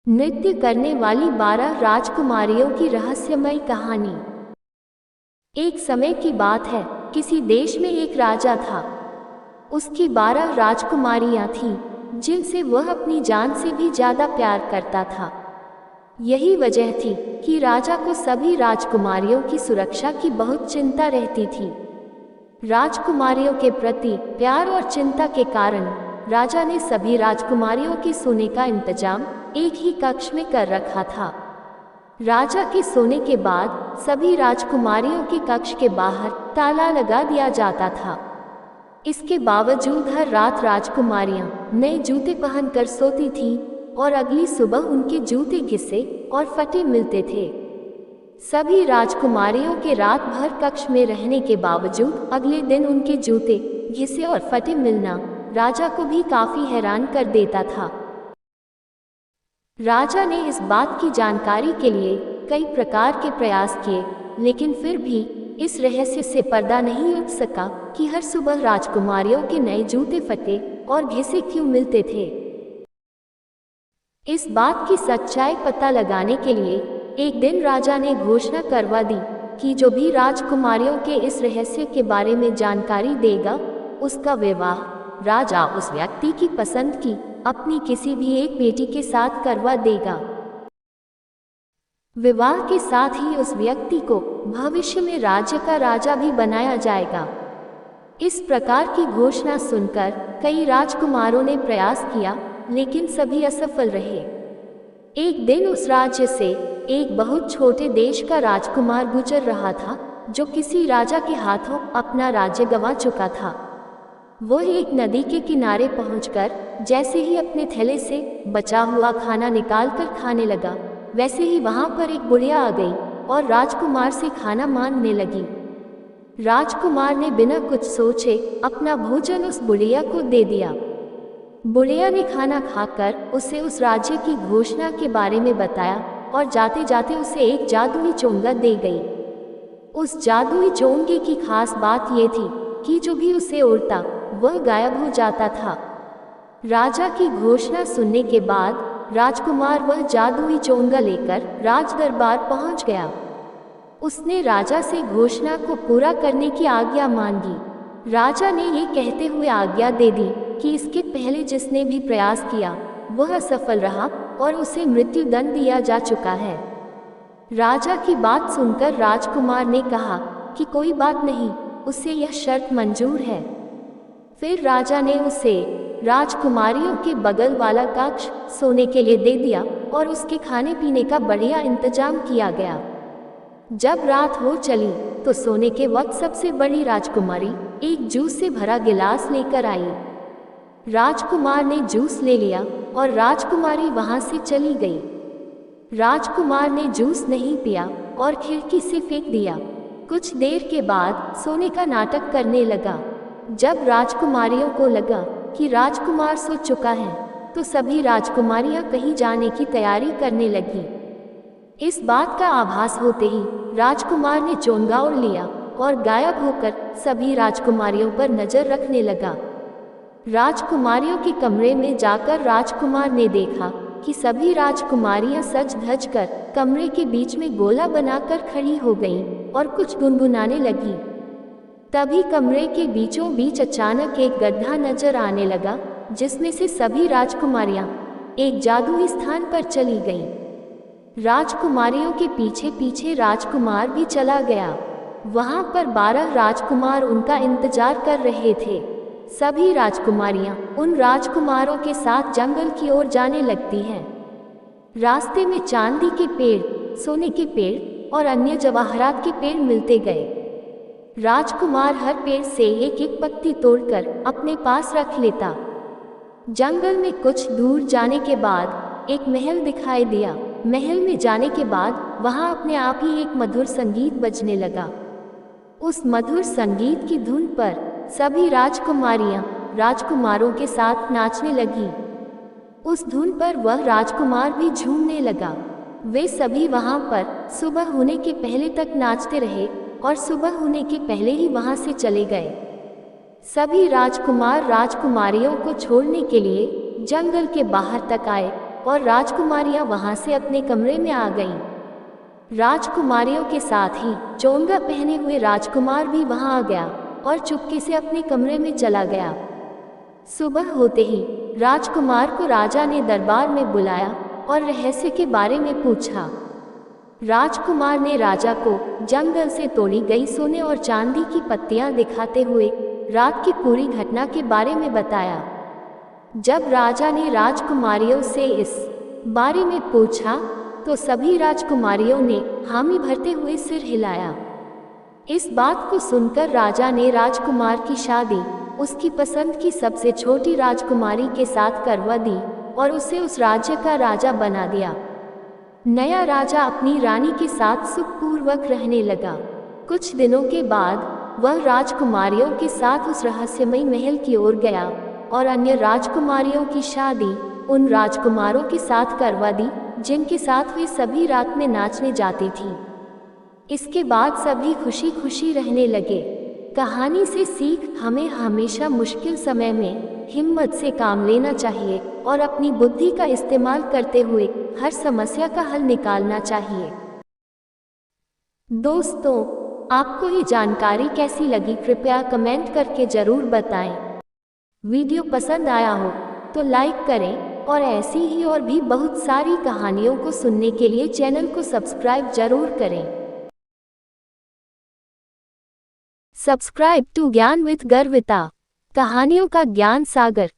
नृत्य करने वाली 12 राजकुमारियों की रहस्यमय कहानी। एक समय की बात है, किसी देश में एक राजा था। उसकी 12 राजकुमारियां थीं, जिनसे वह अपनी जान से भी ज्यादा प्यार करता था। यही वजह थी कि राजा को सभी राजकुमारियों की सुरक्षा की बहुत चिंता रहती थी। राजकुमारियों के प्रति प्यार और चिंता के कारण राजा ने सभी राजकुमारियों के सोने का इंतजाम एक ही कक्ष में कर रखा था। राजा के सोने के बाद सभी राजकुमारियों के कक्ष के बाहर ताला लगा दिया जाता था। इसके बावजूद हर रात राजकुमारियां नए जूते पहनकर सोती थीं और अगली सुबह उनके जूते घिसे और फटे मिलते थे। सभी राजकुमारियों के रात भर कक्ष में रहने के बावजूद अगले दिन उनके जूते घिसे और फटे मिलना राजा को भी काफी हैरान कर देता था। राजा ने इस बात की जानकारी के लिए कई प्रकार के प्रयास किए, लेकिन फिर भी इस रहस्य से पर्दा नहीं उठ सका कि हर सुबह राजकुमारियों के नए जूते फटे और घिसे क्यों मिलते थे। इस बात की सच्चाई पता लगाने के लिए एक दिन राजा ने घोषणा करवा दी कि जो भी राजकुमारियों के इस रहस्य के बारे में जानकारी देगा, उसका विवाह राजा उस व्यक्ति की पसंद की अपनी किसी भी एक बेटी के साथ करवा देगा। विवाह के साथ ही उस व्यक्ति को भविष्य में राज्य का राजा भी बनाया जाएगा। इस प्रकार की घोषणा सुनकर कई राजकुमारों ने प्रयास किया, लेकिन सभी असफल रहे। एक दिन उस राज्य से एक बहुत छोटे देश का राजकुमार गुजर रहा था, जो किसी राजा के हाथों अपना राज्य गंवा चुका था। वह एक नदी के किनारे पहुंचकर जैसे ही अपने थैले से बचा हुआ खाना निकालकर खाने लगा, वैसे ही वहां पर एक बुढ़िया आ गई और राजकुमार से खाना मांगने लगी। राजकुमार ने बिना कुछ सोचे अपना भोजन उस बुढ़िया को दे दिया। बुढ़िया ने खाना खाकर उसे उस राज्य की घोषणा के बारे में बताया और जाते जाते उसे एक जादुई चोंगा दे गई। उस जादुई चोंगे की खास बात ये थी कि जो भी उसे उड़ता वह गायब हो जाता था। राजा की घोषणा सुनने के बाद राजकुमार वह जादुई चोंगा लेकर राज दरबार पहुंच गया। उसने राजा से घोषणा को पूरा करने की आज्ञा मांगी। राजा ने ये कहते हुए आज्ञा दे दी कि इसके पहले जिसने भी प्रयास किया वह असफल रहा और उसे मृत्यु दंड दिया जा चुका है। राजा की बात सुनकर राजकुमार ने कहा कि कोई बात नहीं, उसे यह शर्त मंजूर है। फिर राजा ने उसे राजकुमारियों के बगल वाला कक्ष सोने के लिए दे दिया और उसके खाने पीने का बढ़िया इंतजाम किया गया। जब रात हो चली तो सोने के वक्त सबसे बड़ी राजकुमारी एक जूस से भरा गिलास लेकर आई। राजकुमार ने जूस ले लिया और राजकुमारी वहां से चली गई। राजकुमार ने जूस नहीं पिया और खिड़की से फेंक दिया। कुछ देर के बाद सोने का नाटक करने लगा। जब राजकुमारियों को लगा कि राजकुमार सो चुका है, तो सभी राजकुमारियां कहीं जाने की तैयारी करने लगी। इस बात का आभास होते ही राजकुमार ने चोंगा उड़ लिया और गायब होकर सभी राजकुमारियों पर नजर रखने लगा। राजकुमारियों के कमरे में जाकर राजकुमार ने देखा कि सभी राजकुमारियां सज धज कर कमरे के बीच में गोला बनाकर खड़ी हो गईं और कुछ गुनगुनाने लगी। तभी कमरे के बीचों बीच अचानक एक गड्ढा नजर आने लगा, जिसमें से सभी राजकुमारियां एक जादुई स्थान पर चली गईं। राजकुमारियों के पीछे पीछे राजकुमार भी चला गया। वहां पर 12 राजकुमार उनका इंतजार कर रहे थे। सभी राजकुमारियां उन राजकुमारों के साथ जंगल की ओर जाने लगती हैं। रास्ते में चांदी के पेड़, सोने के पेड़ और अन्य जवाहरात के पेड़ मिलते गए। राजकुमार हर पेड़ से एक एक पत्ती तोड़कर अपने पास रख लेता। जंगल में कुछ दूर जाने के बाद एक महल दिखाई दिया। महल में जाने के बाद वहां अपने आप ही एक मधुर संगीत बजने लगा। उस मधुर संगीत की धुन पर सभी राजकुमारियां राजकुमारों के साथ नाचने लगी। उस धुन पर वह राजकुमार भी झूमने लगा। वे सभी वहां पर सुबह होने के पहले तक नाचते रहे और सुबह होने के पहले ही वहां से चले गए। सभी राजकुमार राजकुमारियों को छोड़ने के लिए जंगल के बाहर तक आए और राजकुमारियां वहां से अपने कमरे में आ गईं। राजकुमारियों के साथ ही चोंगा पहने हुए राजकुमार भी वहां आ गया और चुपके से अपने कमरे में चला गया। सुबह होते ही राजकुमार को राजा ने दरबार में बुलाया और रहस्य के बारे में पूछा। राजकुमार ने राजा को जंगल से तोड़ी गई सोने और चांदी की पत्तियां दिखाते हुए रात की पूरी घटना के बारे में बताया। जब राजा ने राजकुमारियों से इस बारे में पूछा तो सभी राजकुमारियों ने हामी भरते हुए सिर हिलाया। इस बात को सुनकर राजा ने राजकुमार की शादी उसकी पसंद की सबसे छोटी राजकुमारी के साथ करवा दी और उसे उस राज्य का राजा बना दिया। नया राजा अपनी रानी के साथ सुखपूर्वक रहने लगा। कुछ दिनों के बाद वह राजकुमारियों के साथ उस रहस्यमयी महल की ओर गया और अन्य राजकुमारियों की शादी उन राजकुमारों के साथ करवा दी जिनके साथ वे सभी रात में नाचने जाती थी। इसके बाद सभी खुशी खुशी रहने लगे। कहानी से सीख, हमें हमेशा मुश्किल समय में हिम्मत से काम लेना चाहिए और अपनी बुद्धि का इस्तेमाल करते हुए हर समस्या का हल निकालना चाहिए। दोस्तों, आपको ये जानकारी कैसी लगी कृपया कमेंट करके जरूर बताएं। वीडियो पसंद आया हो तो लाइक करें और ऐसी ही और भी बहुत सारी कहानियों को सुनने के लिए चैनल को सब्सक्राइब जरूर करें। सब्सक्राइब टू ज्ञान विद गर्विता, कहानियों का ज्ञान सागर।